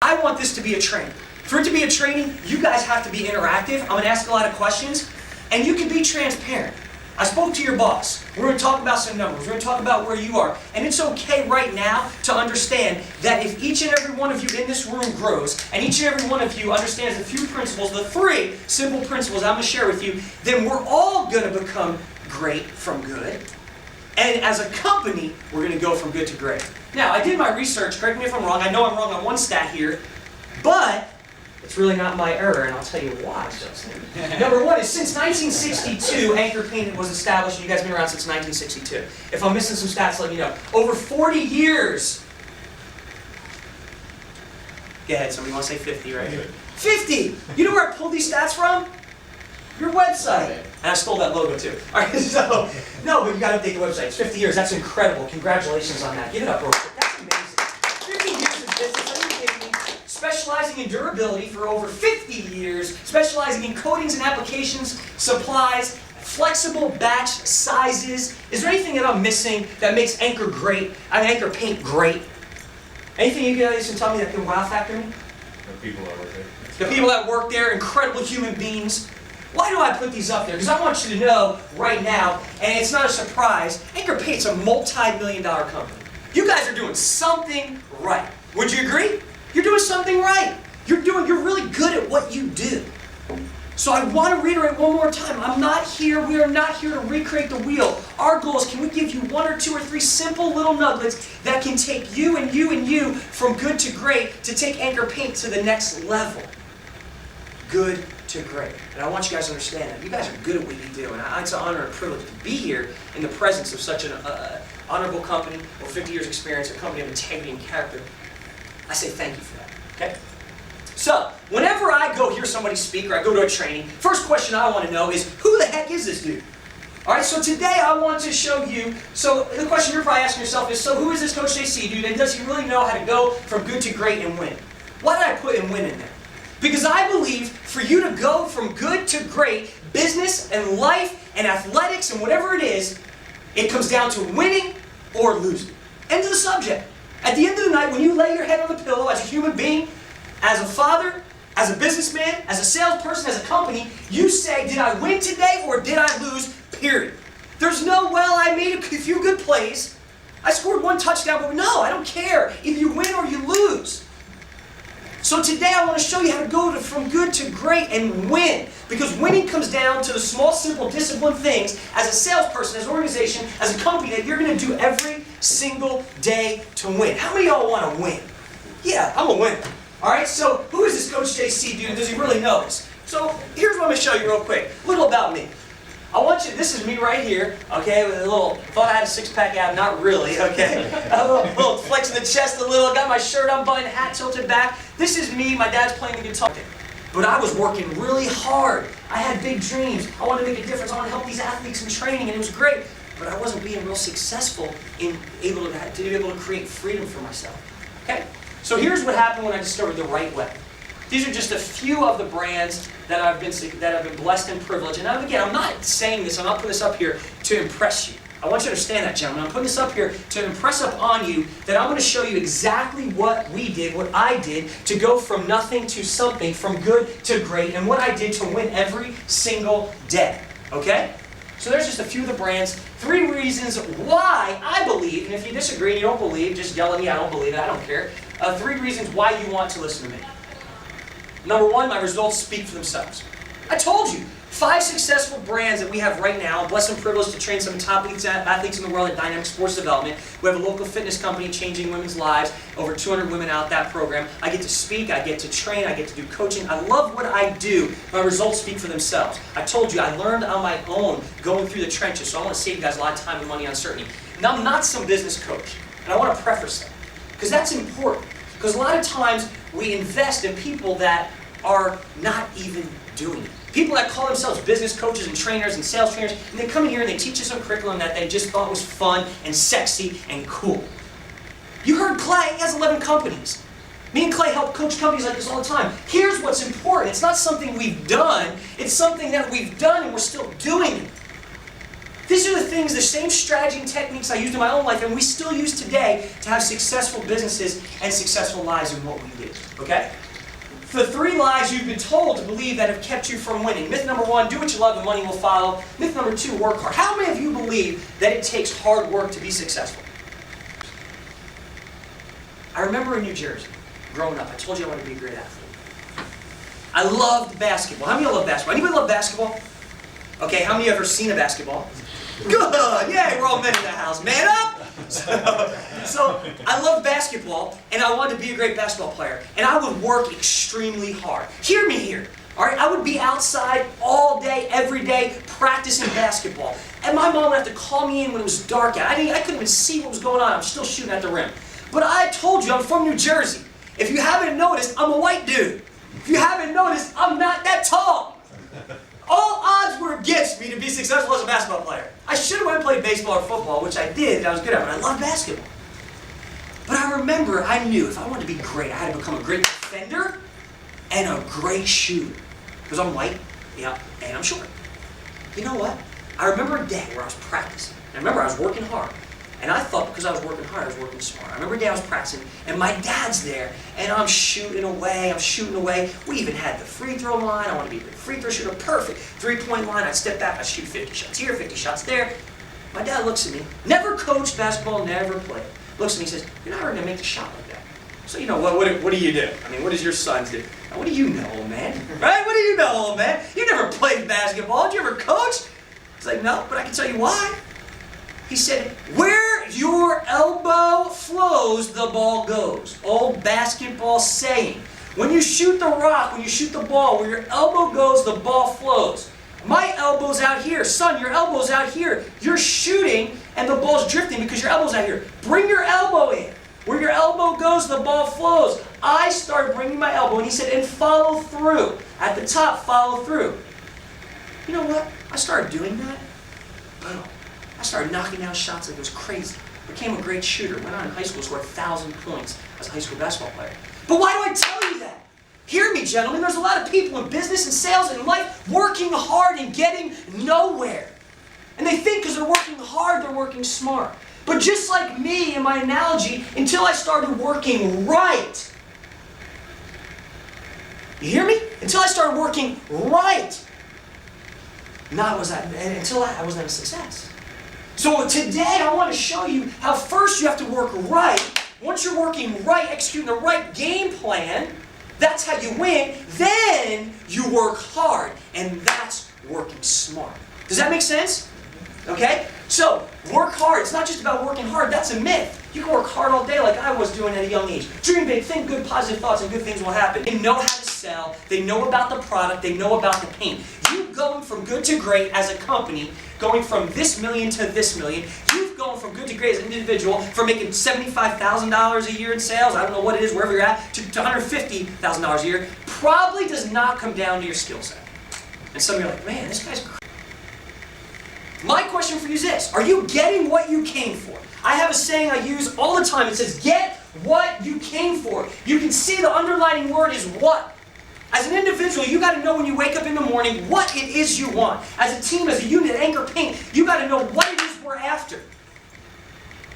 I want this to be a training. For it to be a training, you guys have to be interactive. I'm going to ask a lot of questions, and you can be transparent. I spoke to your boss. We're going to talk about some numbers. We're going to talk about where you are. And it's okay right now to understand that if each and every one of you in this room grows, and each and every one of you understands the few principles, the 3 simple principles I'm going to share with you, then we're all going to become great from good. And as a company, we're going to go from good to great. Now, I did my research. Correct me if I'm wrong. I know I'm wrong on one stat here. But it's really not my error, and I'll tell you why, Justin. Number 1 is since 1962, Anchor Paint was established, and you guys have been around since 1962. If I'm missing some stats, let me know. Over 40 years. Go ahead, somebody want to say 50, right? 50! You know where I pulled these stats from? Your website. And I stole that logo too. All right, so, no, but you got to update the website. It's 50 years. That's incredible. Congratulations on that. Give it up real quick. That's amazing. 50 years of business. Are you kidding me? Specializing in durability for over 50 years, specializing in coatings and applications, supplies, flexible batch sizes. Is there anything that I'm missing that makes Anchor great? Anchor Paint great? Anything you guys can tell me that can wow factor me? The people that work there. The people that work there, incredible human beings. Why do I put these up there? Because I want you to know right now, and it's not a surprise, Anchor Paint's a multi-million-dollar company. You guys are doing something right. Would you agree? You're doing something right. You're really good at what you do. So I want to reiterate one more time. We are not here to recreate the wheel. Our goal is, can we give you 1 or 2 or 3 simple little nuggets that can take you and you and you from good to great to take Anchor Paint to the next level. Good to great. And I want you guys to understand that. You guys are good at what you do. And it's an honor and privilege to be here in the presence of such an honorable company with 50 years experience, a company of integrity and character. I say thank you for that, okay? So, whenever I go hear somebody speak or I go to a training, first question I want to know is, who the heck is this dude? Alright, so today I want to show you, so the question you're probably asking yourself is, so who is this Coach JC dude, and does he really know how to go from good to great and win? Why did I put and win in there? Because I believe for you to go from good to great, business and life and athletics and whatever it is, it comes down to winning or losing. End of the subject. At the end of the night, when you lay your head on the pillow as a human being, as a father, as a businessman, as a salesperson, as a company, you say, did I win today or did I lose, period. There's no, well, I made a few good plays. I scored 1 touchdown, but no, I don't care. Either you win or you lose. So today I want to show you how to go from good to great and win. Because winning comes down to the small, simple, disciplined things as a salesperson, as an organization, as a company that you're going to do every single day to win. How many of y'all want to win? Yeah, I'm a winner. Alright, so who is this Coach JC dude? Does he really know this? So here's what I'm going to show you real quick. A little about me. I want you, this is me right here, okay, with a little, thought I had a 6-pack ab, not really, okay. A little flex in the chest a little, got my shirt unbuttoned, hat tilted back. This is me, my dad's playing the guitar. But I was working really hard. I had big dreams. I wanted to make a difference. I wanted to help these athletes in training, and it was great. But I wasn't being real successful in be able to create freedom for myself. Okay? So here's what happened when I discovered the right way. These are just a few of the brands that I've been blessed and privileged. And again, I'm not saying this, I'm not putting this up here to impress you. I want you to understand that, gentlemen. I'm putting this up here to impress upon you that I'm going to show you exactly what we did, what I did, to go from nothing to something, from good to great, and what I did to win every single day. Okay? So there's just a few of the brands, 3 reasons why I believe, and if you disagree and you don't believe, just yell at me, I don't believe it, I don't care. 3 reasons why you want to listen to me. Number 1, my results speak for themselves. I told you, 5 successful brands that we have right now. I'm blessed and privileged to train some of the top athletes in the world at Dynamic Sports Development. We have a local fitness company changing women's lives, over 200 women out that program. I get to speak, I get to train, I get to do coaching. I love what I do. My results speak for themselves. I told you, I learned on my own going through the trenches, so I want to save you guys a lot of time and money on uncertainty. Now, I'm not some business coach, and I want to preface that, because that's important. Because a lot of times we invest in people that are not even doing it. People that call themselves business coaches and trainers and sales trainers, and they come in here and they teach us some curriculum that they just thought was fun and sexy and cool. You heard Clay, he has 11 companies. Me and Clay help coach companies like this all the time. Here's what's important. It's not something we've done, it's something that we've done and we're still doing it. These are the things, the same strategy and techniques I used in my own life and we still use today to have successful businesses and successful lives in what we do. Okay? The 3 lies you've been told to believe that have kept you from winning. Myth number 1, do what you love and money will follow. Myth number 2, work hard. How many of you believe that it takes hard work to be successful? I remember in New Jersey, growing up, I told you I wanted to be a great athlete. I loved basketball. How many of you love basketball? Anybody love basketball? Okay, how many of you ever seen a basketball? Good! Yay, we're all men in the house. Man up! So I loved basketball, and I wanted to be a great basketball player. And I would work extremely hard. Hear me here. All right, I would be outside all day, every day, practicing basketball. And my mom would have to call me in when it was dark out. I couldn't even see what was going on. I'm still shooting at the rim. But I told you, I'm from New Jersey. If you haven't noticed, I'm a white dude. If you haven't noticed, I'm not that tall. All odds were against me to be successful as a basketball player. I should have went and played baseball or football, which I did, and I was good at it, but I love basketball. But I remember, I knew if I wanted to be great, I had to become a great defender and a great shooter. Because I'm white, yeah, and I'm short. You know what? I remember a day where I was practicing. I remember I was working hard. And I thought because I was working hard, I was working smart. I remember a day I was practicing, and my dad's there, and I'm shooting away. We even had the free throw line. I want to be a good free throw shooter, perfect. 3-point line, I'd step back, I'd shoot 50 shots here, 50 shots there. My dad looks at me, never coached basketball, never played. Looks at me and says, you're not ever going to make the shot like that. So you know, what do you do? I mean, what does your sons do? Now, what do you know, old man? Right? What do you know, old man? You never played basketball. Did you ever coach? He's like, no, but I can tell you why. He said, where your elbow flows, the ball goes. Old basketball saying. When you shoot the rock, when you shoot the ball, where your elbow goes, the ball flows. My elbow's out here. Son, your elbow's out here. You're shooting and the ball's drifting because your elbow's out here. Bring your elbow in. Where your elbow goes, the ball flows. I started bringing my elbow, and he said, and follow through. At the top, follow through. You know what? I started doing that. Boom. I started knocking down shots like it was crazy. Became a great shooter. Went on in high school, scored 1,000 points as a high school basketball player. But why do I tell you that? Hear me, gentlemen. There's a lot of people in business and sales and life working hard and getting nowhere. And they think because they're working hard, they're working smart. But just like me in my analogy, until I started working right. You hear me? Until I started working right. I wasn't a success. So today I want to show you how first you have to work right. Once you're working right, executing the right game plan, that's how you win. Then you work hard, and that's working smart. Does that make sense? Okay? So, work hard. It's not just about working hard. That's a myth. You can work hard all day like I was doing at a young age. Dream big, think good, positive thoughts, and good things will happen. They know how to sell. They know about the product. They know about the pain. You going from good to great as a company, going from this million to this million. You've gone from good to great as an individual, from making $75,000 a year in sales, I don't know what it is, wherever you're at, to $150,000 a year, probably does not come down to your skill set. And some of you are like, man, this guy's crazy. My question for you is this: are you getting what you came for? I have a saying I use all the time. It says, get what you came for. You can see the underlining word is what. As an individual, you got to know when you wake up in the morning what it is you want. As a team, as a unit, Anchor Paint, you got to know what it is we're after.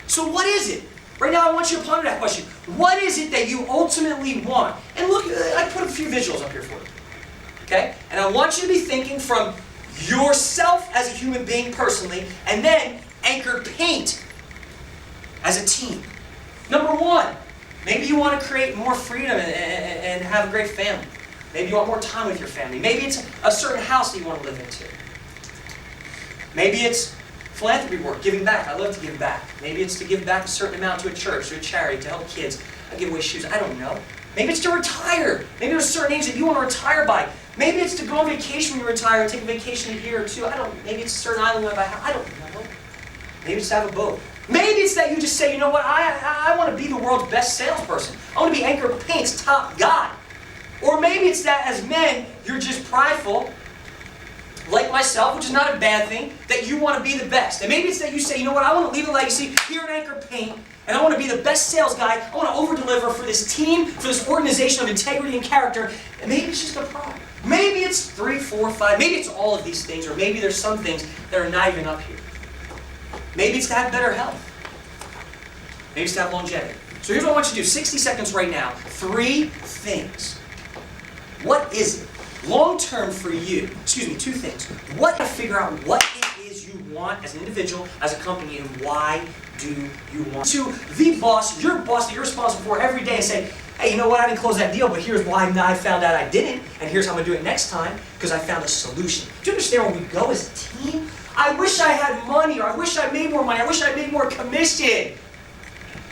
So what is it? Right now I want you to ponder that question. What is it that you ultimately want? And look, I put a few visuals up here for you. Okay? And I want you to be thinking from yourself as a human being personally, and then Anchor Paint as a team. Number one, maybe you want to create more freedom and have a great family. Maybe you want more time with your family. Maybe it's a certain house that you want to live into. Maybe it's philanthropy work, giving back. I love to give back. Maybe it's to give back a certain amount to a church, to a charity, to help kids. I give away shoes. I don't know. Maybe it's to retire. Maybe there's a certain age that you want to retire by. Maybe it's to go on vacation when you retire and take a vacation a year or two. Maybe it's a certain island you want to buy. I don't know. Maybe it's to have a boat. Maybe it's that you just say, you know what, I want to be the world's best salesperson. I want to be Anchor Paint's top guy. Or maybe it's that as men, you're just prideful, like myself, which is not a bad thing, that you want to be the best. And maybe it's that you say, you know what, I want to leave a legacy here at Anchor Paint, and I want to be the best sales guy. I want to over-deliver for this team, for this organization of integrity and character. And maybe it's just a pride. Maybe it's 3, 4, 5. Maybe it's all of these things, or maybe there's some things that are not even up here. Maybe it's to have better health. Maybe it's to have longevity. So here's what I want you to do. 60 seconds right now. 3 things. What is it? Long term for you. Excuse me, 2 things. What to figure out what it is you want as an individual, as a company, and why do you want to the boss, your boss that you're responsible for every day and say, hey, you know what, I didn't close that deal, but here's why I found out I didn't, and here's how I'm going to do it next time, because I found a solution. Do you understand where we go as a team? I wish I had money, or I wish I made more money, I wish I made more commission.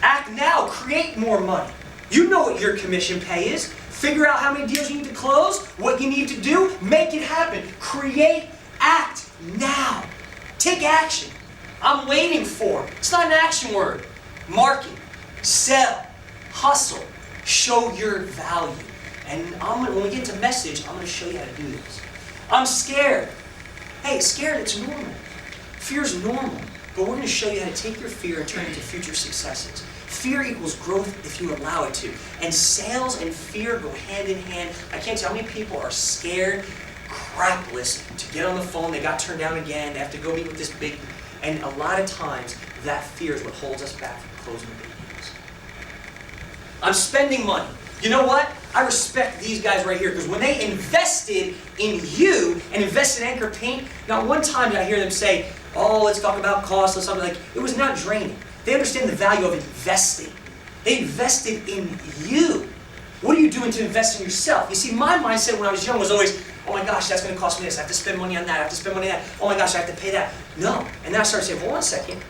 Act now, create more money. You know what your commission pay is. Figure out how many deals you need to close, what you need to do, make it happen. Create, act now. Take action. I'm waiting for. It's not an action word. Market, sell, hustle, show your value. And when we get to message, I'm going to show you how to do this. I'm scared. Hey, scared, it's normal. Fear's normal. But we're going to show you how to take your fear and turn it into future successes. Fear equals growth if you allow it to. And sales and fear go hand in hand. I can't tell how many people are scared, crapless, to get on the phone. They got turned down again. They have to go meet with this big... And a lot of times, that fear is what holds us back from closing big deals. I'm spending money. You know what? I respect these guys right here, because when they invested in you and invested in Anchor Paint, not one time did I hear them say, oh, let's talk about cost or something. Like, it was not draining. They understand the value of investing. They invested in you. What are you doing to invest in yourself? You see, my mindset when I was young was always, oh my gosh, that's going to cost me this. I have to spend money on that. I have to spend money on that. Oh my gosh, I have to pay that. No. And then I started saying, hold on a second.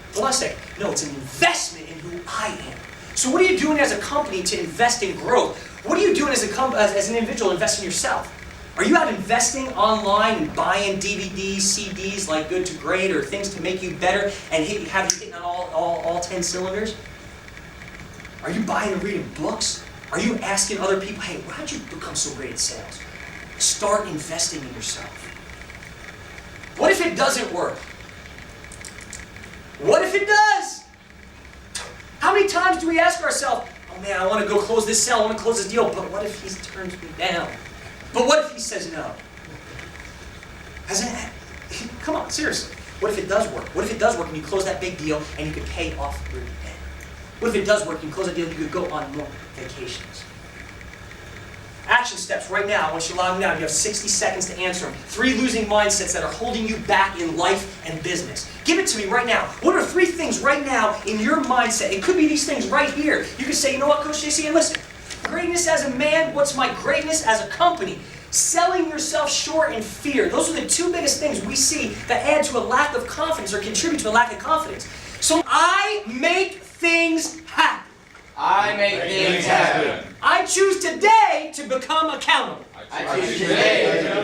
No, it's an investment in who I am. So what are you doing as a company to invest in growth? What are you doing as an individual to invest in yourself? Are you out investing online and buying DVDs, CDs like Good to Great, or things to make you better and have you hitting on all 10 cylinders? Are you buying and reading books? Are you asking other people, hey, how did you become so great at sales? Start investing in yourself. What if it doesn't work? What if it does? How many times do we ask ourselves, oh man, I want to go close this sale, I want to close this deal, but what if he turns me down? But what if he says no? Come on, seriously. What if it does work? What if it does work and you close that big deal and you can pay off your debt? What if it does work and you close that deal and you could go on more vacations? Action steps right now. I want you to log them down. You have 60 seconds to answer them. 3 losing mindsets that are holding you back in life and business. Give it to me right now. What are 3 things right now in your mindset? It could be these things right here. You could say, you know what, Coach JC, and listen. Greatness as a man, what's my greatness as a company? Selling yourself short and fear. Those are the 2 biggest things we see that add to a lack of confidence or contribute to a lack of confidence. So I make things happen. I make things happen. I choose today to become accountable. I choose today to